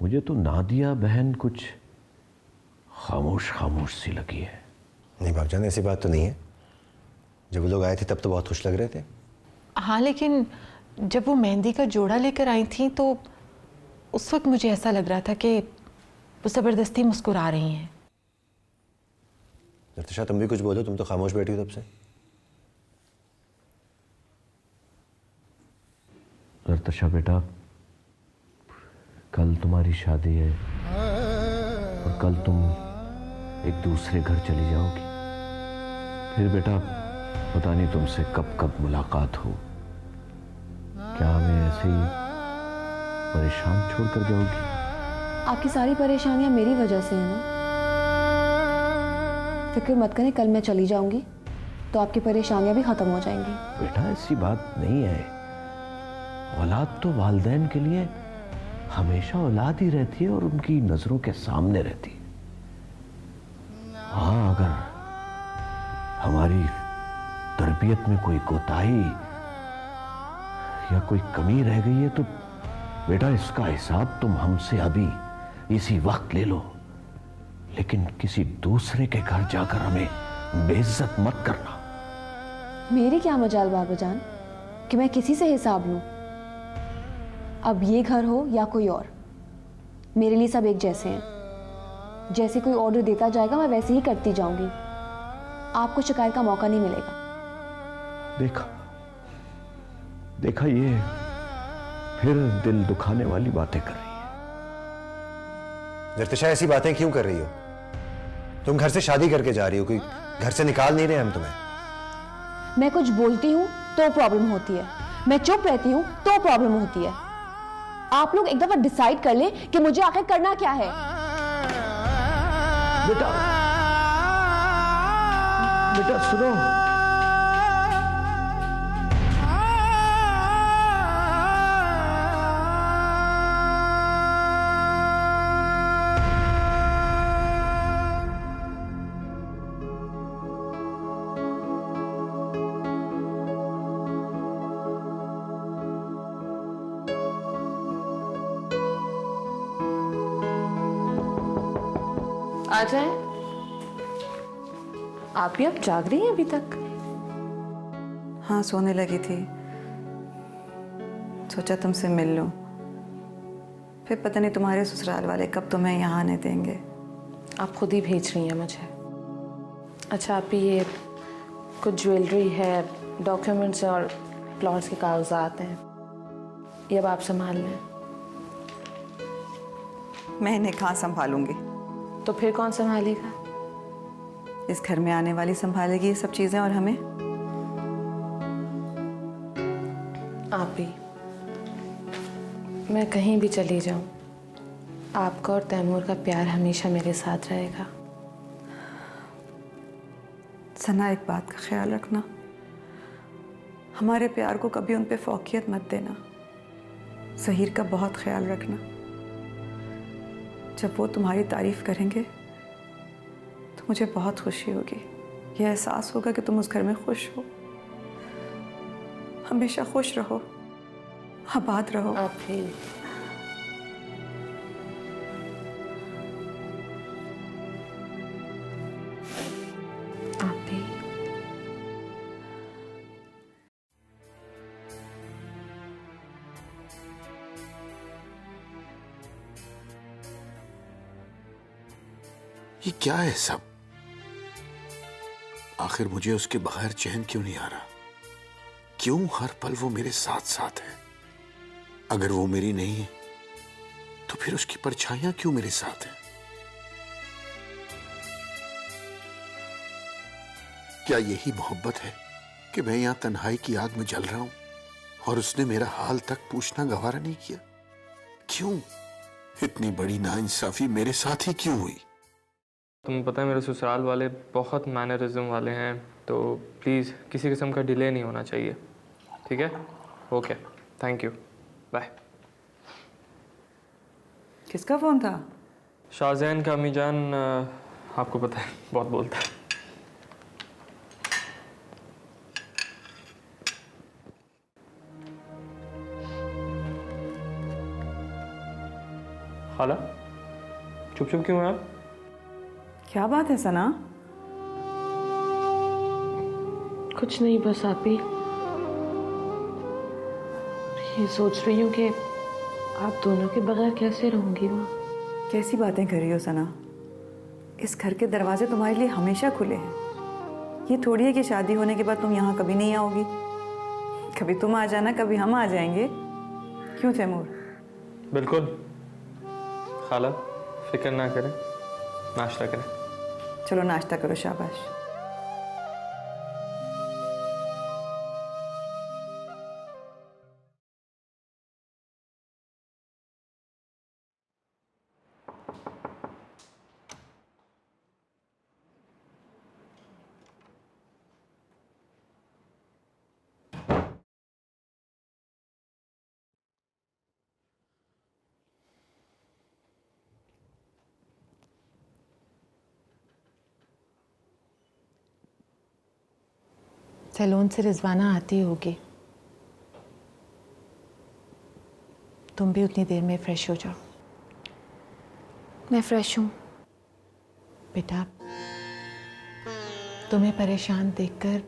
मुझे तो नादिया बहन कुछ खामोश खामोश सी लगी है। नहीं भागजान, ऐसी बात तो नहीं है। जब वो लोग आए थे तब तो बहुत खुश लग रहे थे। हाँ, लेकिन जब वो मेहंदी का जोड़ा लेकर आई थी तो उस वक्त मुझे ऐसा लग रहा था कि वो ज़बरदस्ती मुस्कुरा रही हैं। नर्तशा, तुम भी कुछ बोलो, तुम तो खामोश बैठी हो तब से। नर्तशा बेटा, कल तुम्हारी शादी है और कल तुम एक दूसरे घर चली जाओगी। फिर बेटा पता नहीं तुमसे कब कब मुलाकात हो। क्या हमें ऐसे ही परेशान छोड़कर जाओगी? आपकी सारी परेशानियां मेरी वजह से है ना। फिक्र मत करें, कल मैं चली जाऊंगी तो आपकी परेशानियां भी खत्म हो जाएंगी। बेटा ऐसी बात नहीं है। औलाद तो वालिदैन के लिए हमेशा औलाद ही रहती है और उनकी नजरों के सामने रहती है। हाँ, अगर हमारी तरबियत में कोई कोताही या कोई कमी रह गई है तो बेटा इसका हिसाब तुम हमसे अभी इसी वक्त ले लो, लेकिन किसी दूसरे के घर जाकर हमें बेइज्जत मत करना। मेरी क्या मजाल बाबा जान कि मैं किसी से हिसाब लूं। अब ये घर हो या कोई और, मेरे लिए सब एक जैसे हैं। जैसे कोई ऑर्डर देता जाएगा मैं वैसे ही करती जाऊंगी। आपको शिकायत का मौका नहीं मिलेगा। देखा ये फिर दिल दुखाने वाली बातें कर रही है। नर्तशा, ऐसी बातें क्यों कर रही हो? तुम घर से शादी करके जा रही हो, कोई घर से निकाल नहीं रहे हम तुम्हें। मैं कुछ बोलती हूँ तो प्रॉब्लम होती है, मैं चुप रहती हूँ तो प्रॉब्लम होती है। आप लोग एक दफा डिसाइड कर लें कि मुझे आखिर करना क्या है। बेटा बेटा सुनो, आ जाए। आप भी अब जाग रही हैं अभी तक? हाँ, सोने लगी थी, सोचा तुमसे मिल लूं। फिर पता नहीं तुम्हारे ससुराल वाले कब तुम्हें यहाँ आने देंगे। आप खुद ही भेज रही हैं मुझे। अच्छा, आप ये कुछ ज्वेलरी है, डॉक्यूमेंट्स और प्लॉट्स के कागजात हैं, ये अब आप संभाल लें। मैं इन्हें कहाँ संभालूंगी? तो फिर कौन संभालेगा? इस घर में आने वाली संभालेगी ये सब चीजें, और हमें? आप भी। मैं कहीं भी चली जाऊं, आपका और तैमूर का प्यार हमेशा मेरे साथ रहेगा। सना, एक बात का ख्याल रखना, हमारे प्यार को कभी उन पे फौकियत मत देना। ज़हीर का बहुत ख्याल रखना। जब वो तुम्हारी तारीफ करेंगे तो मुझे बहुत खुशी होगी। यह एहसास होगा कि तुम उस घर में खुश हो। हमेशा खुश रहो, आबाद रहो। आप भी। आप भी। ये क्या है सब? आखिर मुझे उसके बगैर चैन क्यों नहीं आ रहा? क्यों हर पल वो मेरे साथ साथ है? अगर वो मेरी नहीं है तो फिर उसकी परछाइयां क्यों मेरे साथ हैं? क्या यही मोहब्बत है कि मैं यहां तन्हाई की आग में जल रहा हूं और उसने मेरा हाल तक पूछना गवारा नहीं किया? क्यों इतनी बड़ी नाइंसाफी मेरे साथ ही क्यों हुई? तुम्हें पता है मेरे ससुराल वाले बहुत मैनरिज्म वाले हैं, तो प्लीज़ किसी किस्म का डिले नहीं होना चाहिए, ठीक है? Okay, thank you, bye. किसका फ़ोन था? शाहजैन का। अम्मी जान, आपको पता है बहुत बोलता है। खाला चुप चुप क्यों है आप? क्या बात है सना? कुछ नहीं, बस आप ही ये सोच रही हूँ कि आप दोनों के बगैर कैसे रहूंगी वहाँ। कैसी बातें कर रही हो सना? इस घर के दरवाजे तुम्हारे लिए हमेशा खुले हैं। ये थोड़ी है कि शादी होने के बाद तुम यहाँ कभी नहीं आओगी। कभी तुम आ जाना, कभी हम आ जाएंगे। क्यों तैमूर? बिल्कुल खाला, फिक्र ना करें, नाश्ता करें। चलो नाश्ता करो, शाबाश। सैलून से रिजवाना आती होगी, तुम भी उतनी देर में फ्रेश हो जाओ। मैं फ्रेश हूँ। बेटा, तुम्हें परेशान देखकर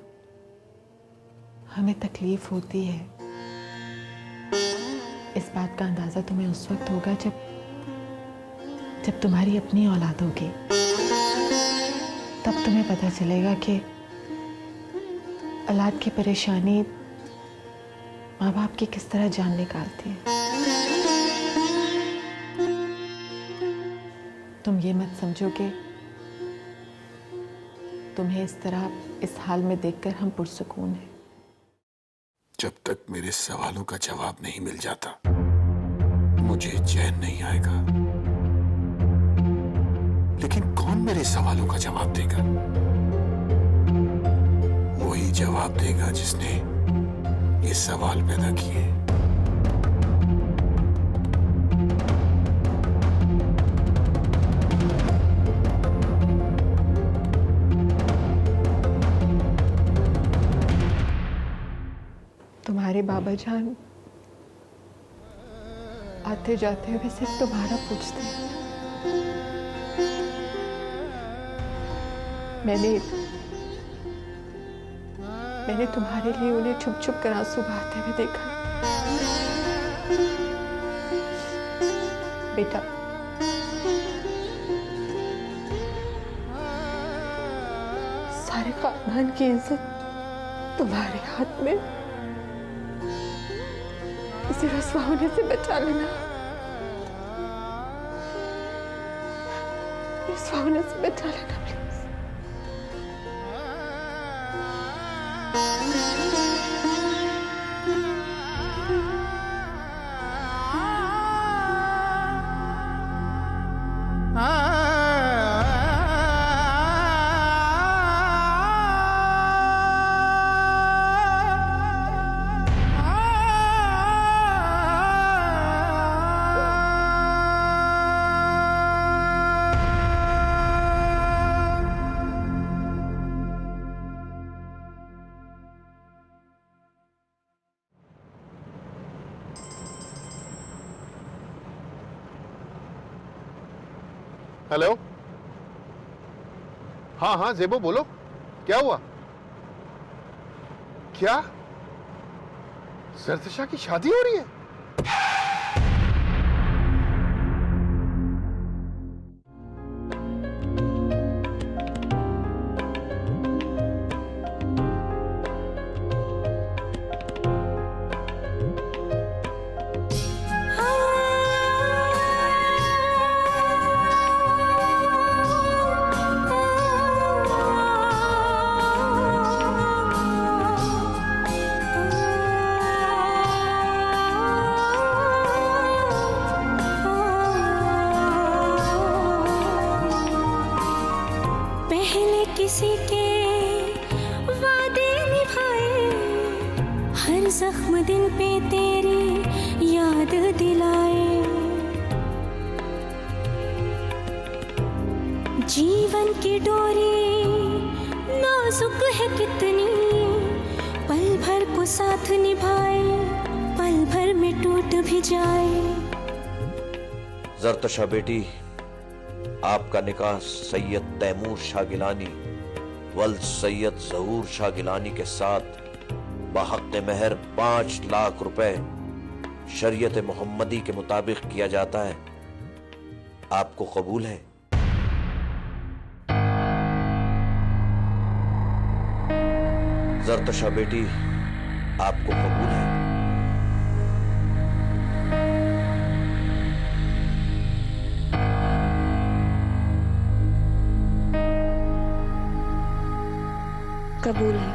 हमें तकलीफ होती है। इस बात का अंदाजा तुम्हें उस वक्त होगा जब तुम्हारी अपनी औलाद होगी। तब तुम्हें पता चलेगा कि औलाद की परेशानी माँ बाप की किस तरह जान निकालती है। तुम ये मत समझो कि तुम्हें इस तरह इस हाल में देखकर हम पुरसुकून हैं। जब तक मेरे सवालों का जवाब नहीं मिल जाता मुझे चैन नहीं आएगा। लेकिन कौन मेरे सवालों का जवाब देगा? वही जवाब देगा जिसने ये सवाल पैदा किए। तुम्हारे बाबा जान आते जाते हुए सिर्फ तुम्हारा पूछते हैं। मैंने तुम्हारे लिए उन्हें छुप छुप कर आंसू बहाते हुए देखा। बेटा, सारे खानदान की इज्जत तुम्हारे हाथ में। इसे रस्वा होने से बचा लेना, रस्वा होने से बचा लेना प्लीज। हेलो। हाँ हाँ जेबो बोलो, क्या हुआ? क्या जरतशा की शादी हो रही है? किसी के वादे निभाए, हर जख्म दिल पे तेरी याद दिलाए। जीवन की डोरी नाजुक है कितनी, पल भर को साथ निभाए, पल भर में टूट भी जाए। जरतशा बेटी, आपका निकाह सैयद तैमूर शाह गिलानी वल्द सैयद जहूर शाह गिलानी के साथ बहक़ महर 5 लाख रुपए शरीयत मोहम्मदी के मुताबिक किया जाता है। आपको कबूल है? जरतशा बेटी, आपको कबूल है? कबूल है।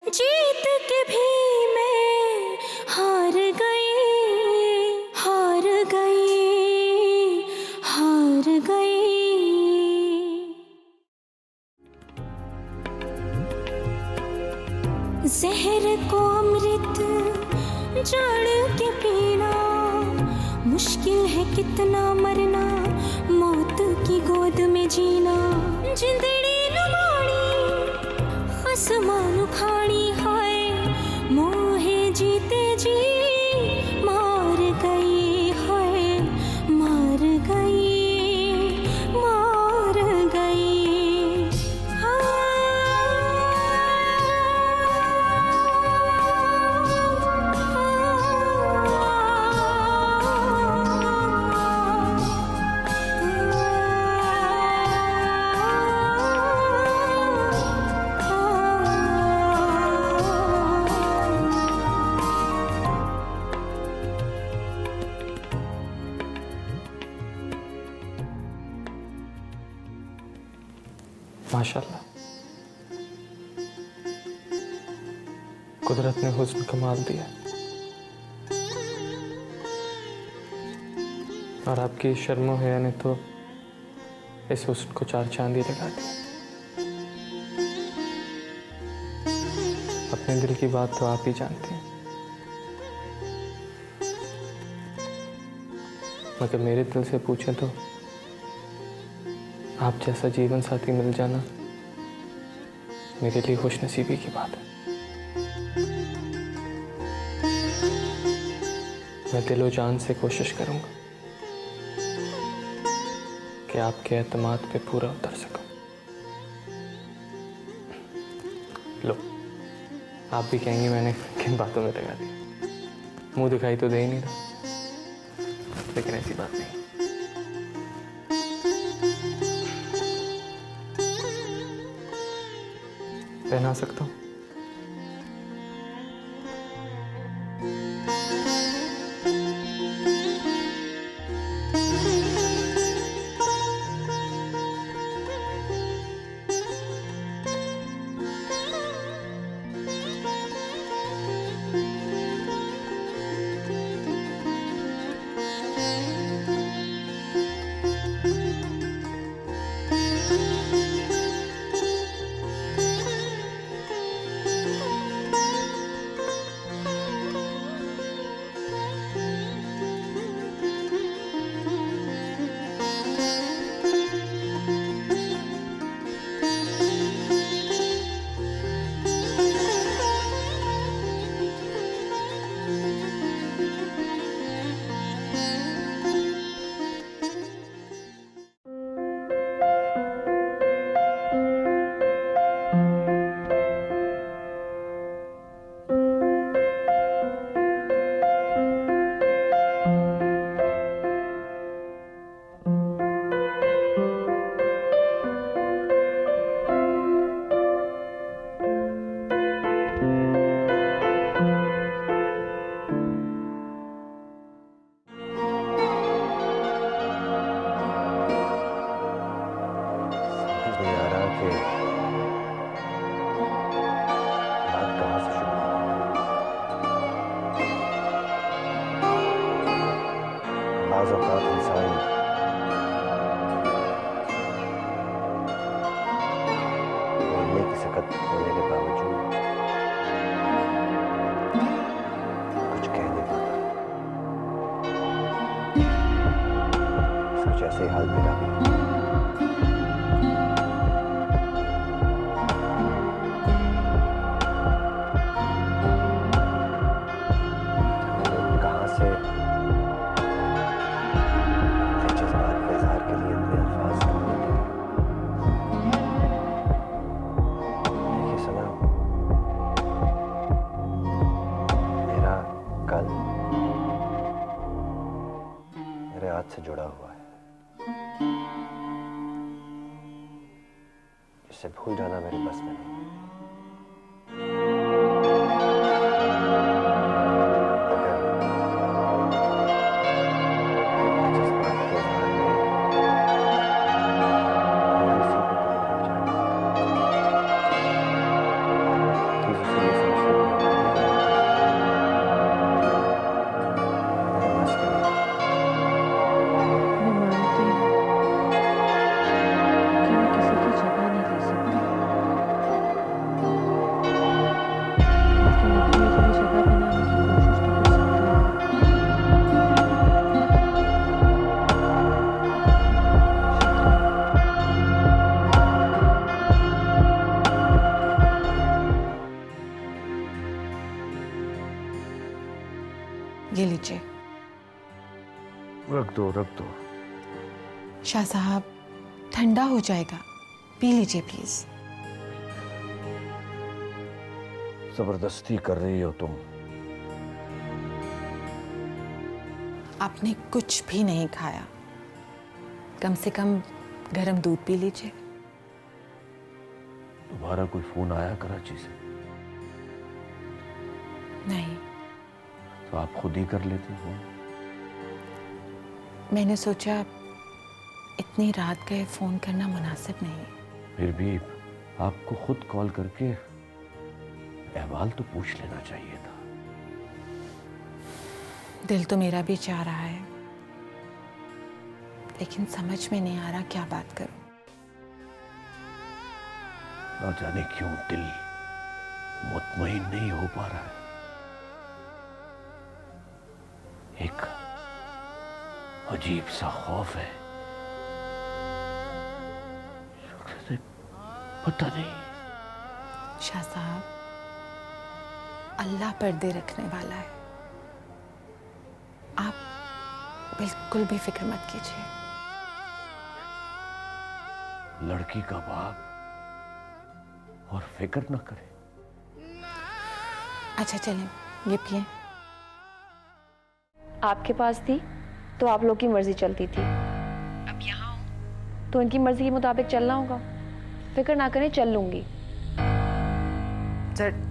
जीत के भी मैं हार गई, हार गई, हार गई। जहर को अमृत जाड़ के पीना, मुश्किल है कितना मरना, मौत की गोद में जीना। जिंदड़ी नुमाड़ी आसमान उखाड़ी, हाय मोहे जीते जी मार गई, हाय मार गई, मार गई। माशाल्लाह, कुदरत ने हुस्न कमाल दिया और आपकी शर्मो हया ने तो इस हुस्न को 4 चांदी लगा दी। अपने दिल की बात तो आप ही जानते हैं, मगर मेरे दिल से पूछें तो आप जैसा जीवन साथी मिल जाना मेरे लिए खुशनसीबी की बात है। मैं दिलो जान से कोशिश करूंगा कि आपके एतमाद पे पूरा उतर सकूं। लो, आप भी कहेंगे मैंने किन बातों में लगा दिया। मुंह दिखाई तो दे ही नहीं रहा, लेकिन ऐसी बात नहीं। पहना सकता हूँ? बाज़ औक़ात इंसान बोलने की सकत होने के बावजूद कुछ कह नहीं पाता। सच ऐसे हाल मेरा भी है। से जुड़ा हुआ है, जिसे भूल जाना मेरे बस में नहीं। मैं मानती हूँ कि मैं किसी की जगह नहीं ले सकती, लेकिन अपनी अपनी जगह बनाने की कोशिश तो कर सकती हूँ। ये लीजिए। रख दो, रख दो। शाह साहब, ठंडा हो जाएगा, पी लीजिए प्लीज। जबरदस्ती कर रही हो तुम। आपने कुछ भी नहीं खाया, कम से कम गर्म दूध पी लीजिए। तुम्हारा कोई फोन आया कराची से? नहीं, तो आप खुद ही कर लेते हो। मैंने सोचा इतनी रात गए फोन करना मुनासिब नहीं। फिर भी आपको खुद कॉल करके अहवाल तो पूछ लेना चाहिए था। दिल तो मेरा भी चाह रहा है, लेकिन समझ में नहीं आ रहा क्या बात करूं। ना जाने क्यों दिल मुतमईन नहीं हो पा रहा है। एक अजीब सा खौफ है, पता नहीं। शाह साहब, अल्लाह पर्दे रखने वाला है, आप बिल्कुल भी फिक्र मत कीजिए। लड़की का बाप और फिक्र ना करे। अच्छा चलें, ये पिए। आपके पास थी तो आप लोग की मर्जी चलती थी, अब यहाँ हूँ तो इनकी मर्जी के मुताबिक चलना होगा। फिक्र ना करें, चल लूंगी। सर,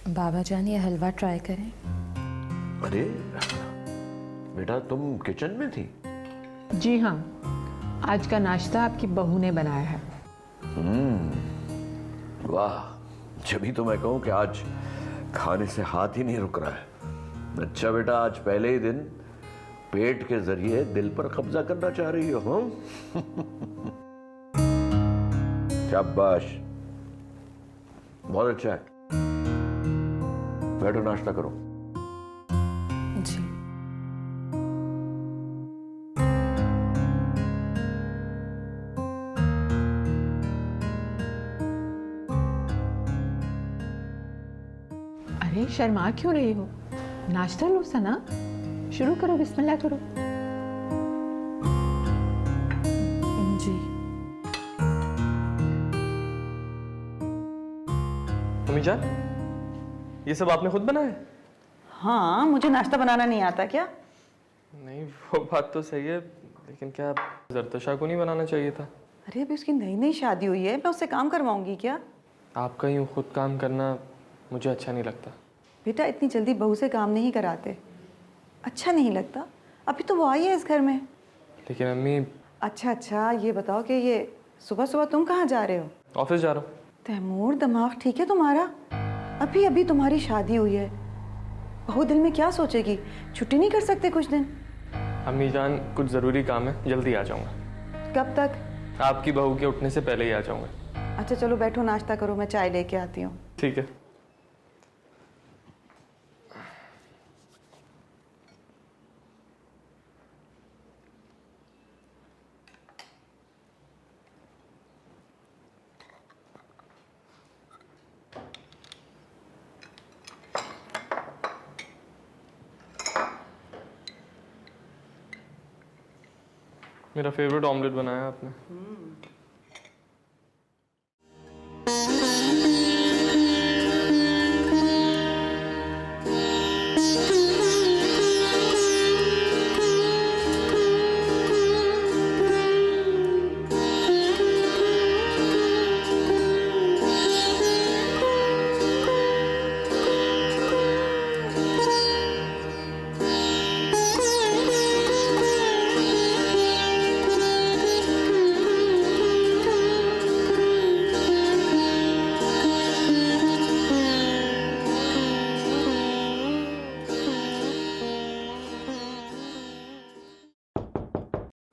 बाबा जान, ये हलवा ट्राई करें। अरे बेटा, तुम किचन में थी? जी हाँ, आज का नाश्ता आपकी बहू ने बनाया है। वाह, जभी तो मैं कहूं कि आज खाने से हाथ ही नहीं रुक रहा है। अच्छा बेटा, आज पहले ही दिन पेट के जरिए दिल पर कब्जा करना चाह रही हो, हाँ? शाबाश, बहुत अच्छा है। बैठो, नाश्ता करो। जी। अरे शर्मा क्यों रही हो? नाश्ता लो सना, शुरू करो, बिस्मिल्लाह करो। जी। अम्मी जान, ये सब आपने खुद बनाया? हाँ, मुझे नाश्ता बनाना नहीं आता क्या? नहीं, वो बात तो सही है, लेकिन क्या जरतशा को नहीं बनाना चाहिए था? अरे अभी उसकी नई नई शादी हुई है, मैं उससे काम करवाऊंगी क्या? आपका यूँ खुद काम करना मुझे अच्छा नहीं लगता। बेटा इतनी जल्दी बहू से काम नहीं कराते, अच्छा नहीं लगता। अभी तो वो आई है इस घर में। लेकिन अम्मी। अच्छा, ये बताओ कि ये सुबह सुबह तुम कहाँ जा रहे हो? ऑफिस जा रहा हूँ। तैमूर, दिमाग ठीक है तुम्हारा? अभी अभी तुम्हारी शादी हुई है, बहू दिल में क्या सोचेगी? छुट्टी नहीं कर सकते कुछ दिन? अम्मी जान, कुछ ज़रूरी काम है, जल्दी आ जाऊँगा। कब तक? आपकी बहू के उठने से पहले ही आ जाऊँगा। अच्छा चलो बैठो, नाश्ता करो, मैं चाय लेके आती हूँ। ठीक है। मेरा फेवरेट ऑमलेट बनाया आपने।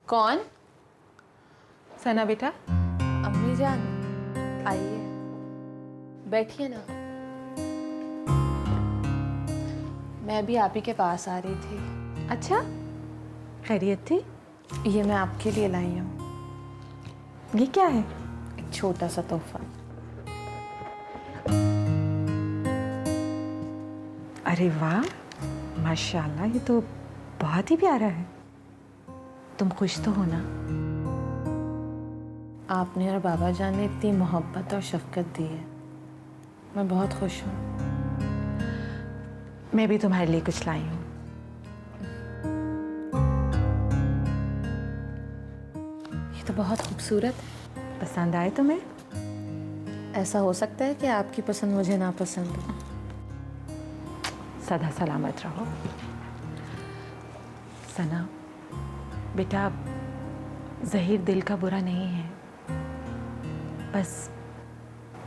कौन? सना बेटा। अम्मी जान, आइए, बैठिए ना। मैं भी आप ही के पास आ रही थी। अच्छा, खैरियत थी? ये मैं आपके लिए लाई हूँ, ये क्या है? एक छोटा सा तोहफा। अरे वाह, माशाल्लाह, ये तो बहुत ही प्यारा है। तुम खुश तो हो ना? आपने और बाबा जान ने इतनी मोहब्बत और शफकत दी है, मैं बहुत खुश हूँ। मैं भी तुम्हारे लिए कुछ लाई हूँ। ये तो बहुत खूबसूरत है। पसंद आए तुम्हें? ऐसा हो सकता है कि आपकी पसंद मुझे ना पसंद हो। सदा सलामत रहो। सना बेटा, ज़हीर दिल का बुरा नहीं है, बस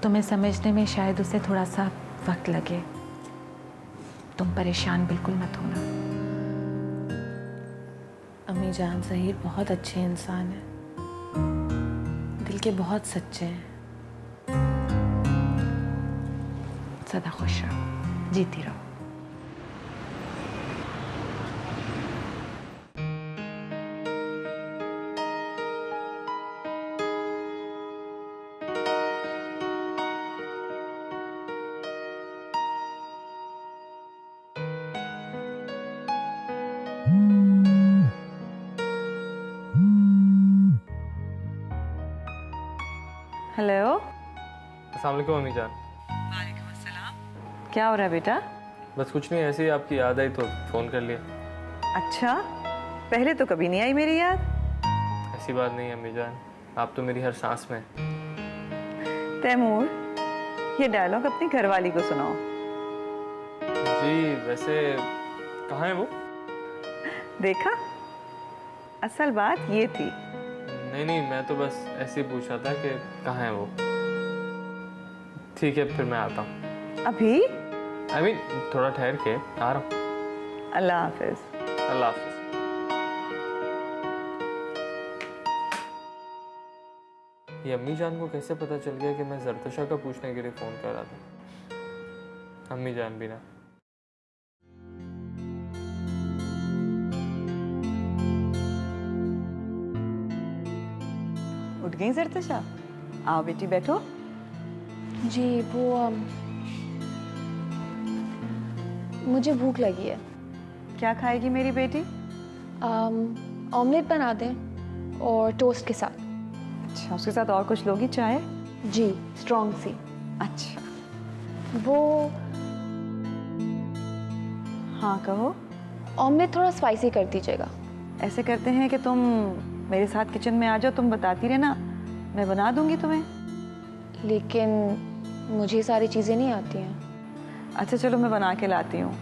तुम्हें समझने में शायद उसे थोड़ा सा वक्त लगे। तुम परेशान बिल्कुल मत होना। अम्मी जान, ज़हीर बहुत अच्छे इंसान हैं, दिल के बहुत सच्चे हैं। सदा खुश रहो, जीती रहो। हेलो। अस्सलाम वालेकुम अम्मी जान। वालेकुम अस्सलाम। क्या हो रहा है बेटा? बस कुछ नहीं, ऐसे ही आपकी याद आई तो फ़ोन कर लिया। अच्छा, पहले तो कभी नहीं आई मेरी याद। ऐसी बात नहीं है अम्मी जान, आप तो मेरी हर सांस में। तैमूर, ये डायलॉग अपनी घरवाली को सुनाओ। जी, वैसे कहाँ है वो? देखा, असल बात ये थी। नहीं, मैं तो बस ऐसे ही पूछ रहा था कि कहाँ है वो। ठीक है, फिर मैं आता हूँ। अभी? I mean, थोड़ा ठहर के आ रहा हूँ। अल्लाह हाफिज। अल्लाह हाफिज। ये अम्मी जान को कैसे पता चल गया कि मैं जरतशा का पूछने के लिए फ़ोन कर रहा था? अम्मी जान भी ना। उठ गई जरतशा? आओ बेटी बैठो। जी, वो मुझे भूख लगी है। क्या खाएगी मेरी बेटी? ऑमलेट बना दें और टोस्ट के साथ। अच्छा, उसके साथ और कुछ लोगी? चाय? जी, स्ट्रॉन्ग सी। अच्छा, वो हाँ कहो। ऑमलेट थोड़ा स्पाइसी कर दीजिएगा। ऐसे करते हैं कि तुम मेरे साथ किचन में आ जाओ, तुम बताती रहना, मैं बना दूंगी तुम्हें। लेकिन मुझे सारी चीज़ें नहीं आती हैं। अच्छा चलो, मैं बना के लाती हूँ।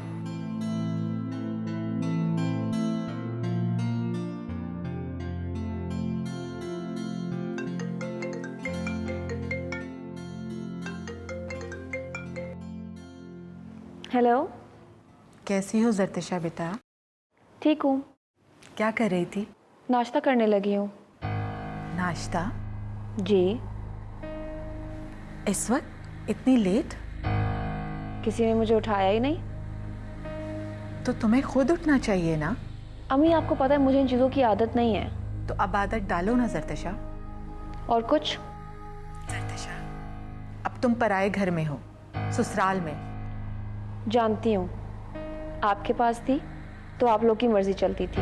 हेलो, कैसी हो जरतिशा बेटा? ठीक हूँ। क्या कर रही थी? नाश्ता करने लगी हूँ। नाश्ता? जी। इस वक्त इतनी लेट? किसी ने मुझे उठाया ही नहीं। तो तुम्हें खुद उठना चाहिए ना। अम्मी, आपको पता है मुझे इन चीज़ों की आदत नहीं है। तो अब आदत डालो ना जरतिशा। और कुछ? जरतिशा, अब तुम पराए घर में हो, ससुराल में। जानती हूँ, आपके पास थी तो आप लोग की मर्जी चलती थी।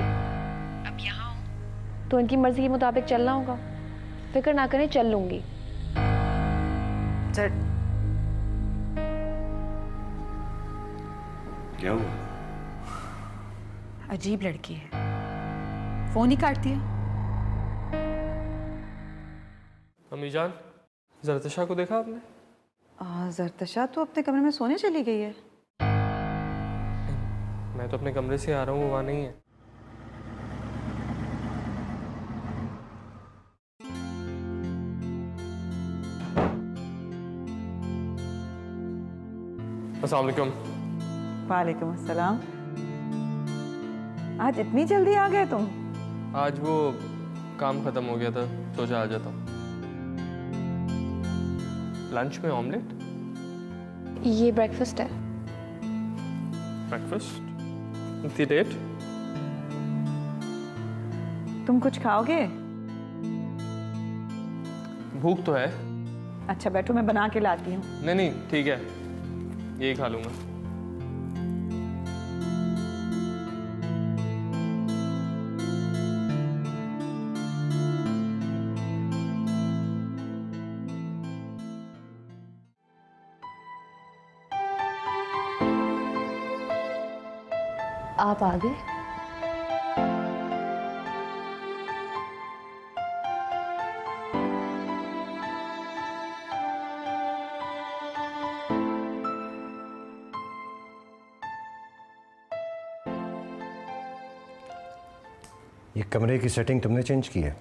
अब यहाँ हूँ तो इनकी मर्जी के मुताबिक चलना होगा। फिक्र ना करें, चल लूँगी। क्या हुआ? अजीब लड़की है, फोन ही काटती है। अम्मी जान, जरतिशा को देखा आपने? जरतिशा तो अपने कमरे में सोने चली गई है। मैं तो अपने कमरे से आ रहा हूँ, वो वहाँ नहीं है। अस्सलाम वालेकुम। वालेकुम अस्सलाम। आज इतनी जल्दी आ गए तुम? आज वो काम खत्म हो गया था, सोचा आ जाता हूँ। लंच में ऑमलेट? ये ब्रेकफास्ट है। ब्रेकफास्ट? इतनी लेट? तुम कुछ खाओगे? भूख तो है। अच्छा बैठो, मैं बना के लाती हूँ। नहीं नहीं ठीक है, यही खा लूँगा। आप आ गए? ये कमरे की सेटिंग तुमने चेंज की है?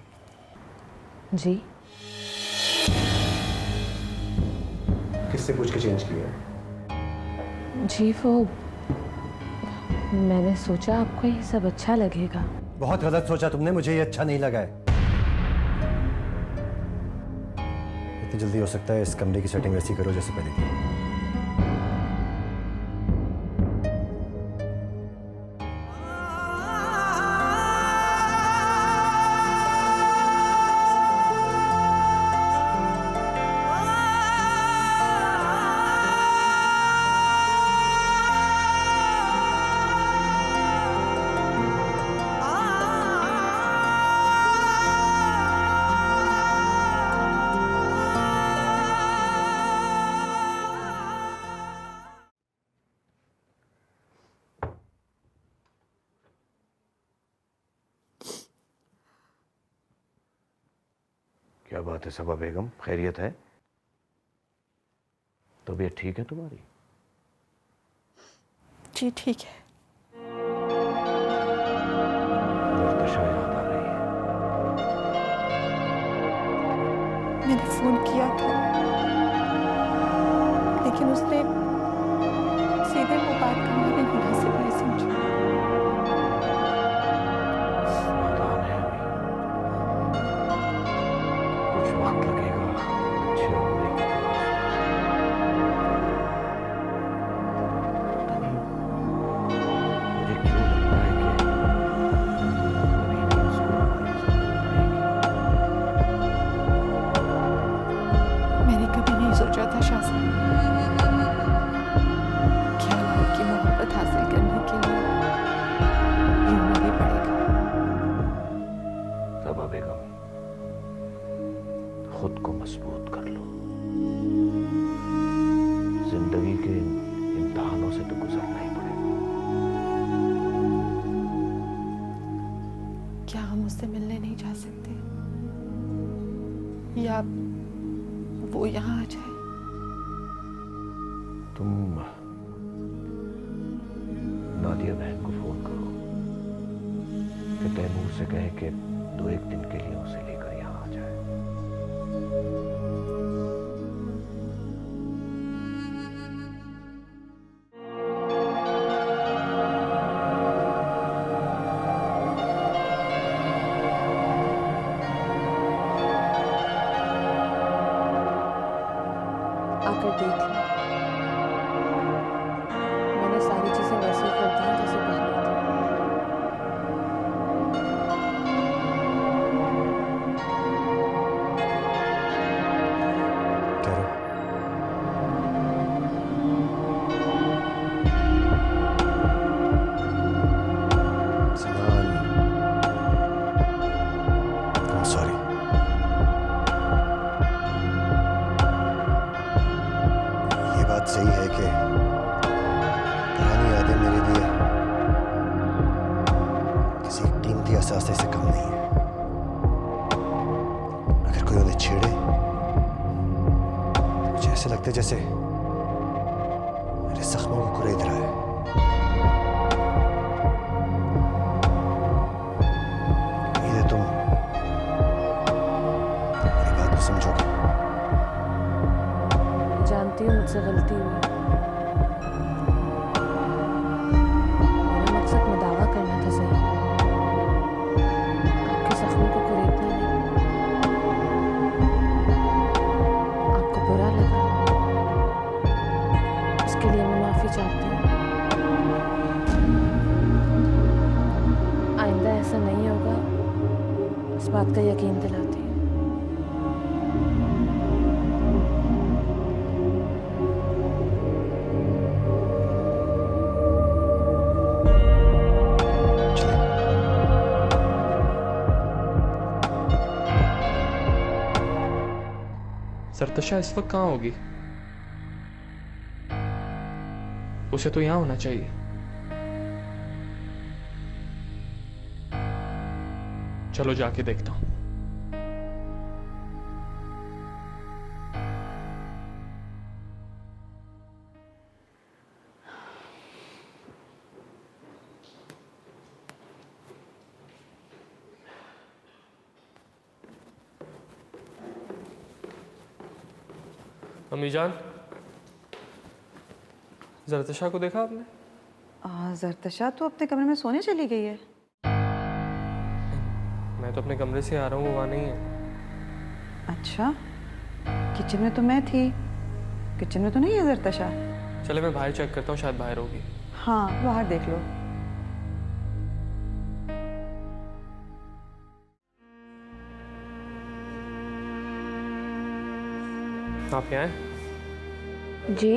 जी। किससे पूछ के चेंज किया है? जी, वो मैंने सोचा आपको ये सब अच्छा लगेगा। बहुत गलत सोचा तुमने, मुझे ये अच्छा नहीं लगा है। इतनी जल्दी हो सकता है इस कमरे की सेटिंग वैसी करो जैसे पहले थी। क्या बात है सबा बेगम, खैरियत है? तबीयत ठीक है तुम्हारी? जी ठीक है। जरतिशा याद आ रही है। मैंने फोन किया था लेकिन उसने सीधे वो बात करना भी मुनासिब नहीं समझा। नादान है अभी, कुछ वक्त लगेगा अच्छे होने की तलाश में। मुझे क्यों लगता है कि कभी भी उसको हमारी जरूरत आएगी। मैंने कभी नहीं सोचा था शाह साहब तुम नादिया बहन को फोन करो कि तैमूर से कहे कि 2-1 दिन के लिए उसे लेकर यहां आ जाए। आकर देख लो, मैंने सारी चीजें वैसे ही कर दी हैं जैसे पहले थी। कह रहे सॉरी। ये बात सही है कि पुरानी यादें मेरे लिए किसी कीमती असासे से कम नहीं है। अगर कोई उन्हें छेड़े मुझे ऐसे लगता है जैसे मेरे जख्मों को कुरेद रहा है। उम्मीद है तुम मेरी बात को समझोगे। जानती हूँ मुझसे गलती हुई। मेरा मकसद मुदावा करना था सही, आपके जख्मों को कुरेदना नहीं। आपको बुरा लगा, इसके लिए मैं माफ़ी चाहती हूँ। आइंदा ऐसा नहीं होगा, इस बात का यकीन दिलाती हूँ। सरतशा इस वक्त कहाँ होगी? उसे तो यहाँ होना चाहिए। चलो जाके देखता हूँ। अम्मी जान, जरतशा को देखा आपने? जरतशा तो अपने कमरे में सोने चली गई है। मैं तो अपने कमरे से आ रहा हूँ, वो वहाँ नहीं है। अच्छा, किचन में तो मैं थी, किचन में तो नहीं है जरतशा। चले मैं बाहर चेक करता हूँ, शायद बाहर होगी। हाँ, बाहर देख लो। आप यहाँ हैं? जी,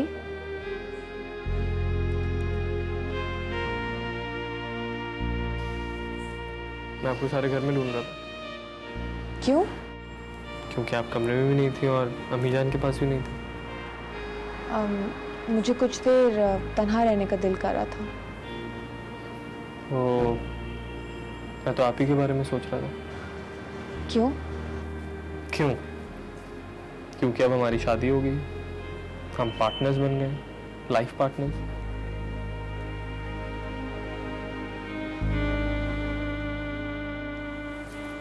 मैं आपको सारे घर में ढूंढ रहा था। क्यों? क्योंकि आप कमरे में भी नहीं थी और अम्मी जान के पास भी नहीं थी। मुझे कुछ देर तन्हा रहने का दिल कर रहा था। वो मैं तो आप ही के बारे में सोच रहा था। क्यों? क्यों? क्योंकि अब हमारी शादी हो गई, हम पार्टनर्स बन गए, लाइफ पार्टनर्स।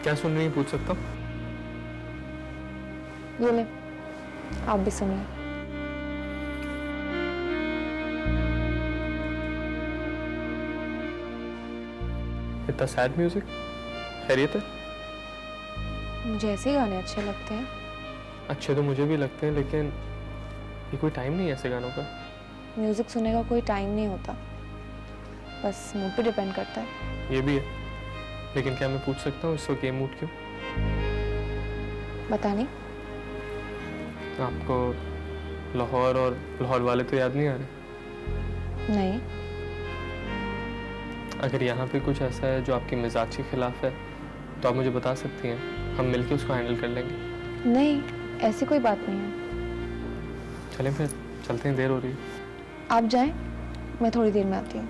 क्या सुन रही हैं, पूछ सकता हूँ? ये ले, आप भी सुनिए। इतना सैड म्यूजिक, खैरियत है? मुझे ऐसे ही गाने अच्छे लगते हैं। अच्छे तो मुझे भी लगते हैं, लेकिन ये कोई टाइम नहीं है ऐसे गानों का। म्यूजिक सुनने का कोई टाइम नहीं होता, बस मूड पे डिपेंड करता है। ये भी है, लेकिन क्या मैं पूछ सकता हूँ इस वक्त ये मूड क्यों? बता नहीं। आपको लाहौर और लाहौर वाले तो याद नहीं आ रहे? नहीं। अगर यहाँ पे कुछ ऐसा है जो आपके मिजाज के खिलाफ है तो आप मुझे बता सकती हैं, हम मिलके उसको हैंडल कर लेंगे। नहीं, ऐसी कोई बात नहीं है। चलें फिर, चलते हैं, देर हो रही है। आप जाएं, मैं थोड़ी देर में आती हूँ।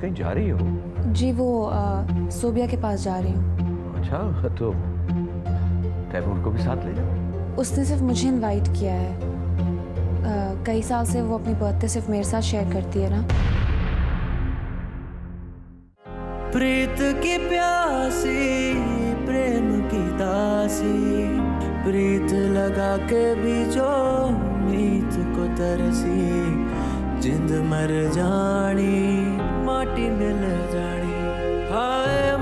कहीं जा रही हो? जी वो सोबिया के पास जा रही हूँ। अच्छा, तो तैमूर को भी साथ ले जाओ। उसने सिर्फ मुझे इनवाइट किया है। कई साल से वो अपनी बर्थडे सिर्फ मेरे साथ शेयर करती है ना। प्रीत की प्यासी प्रेम की दासी, प्रीत लगा के भी जो मीत को तरसी, जिंद मर जानी माटी मिल जानी। हाय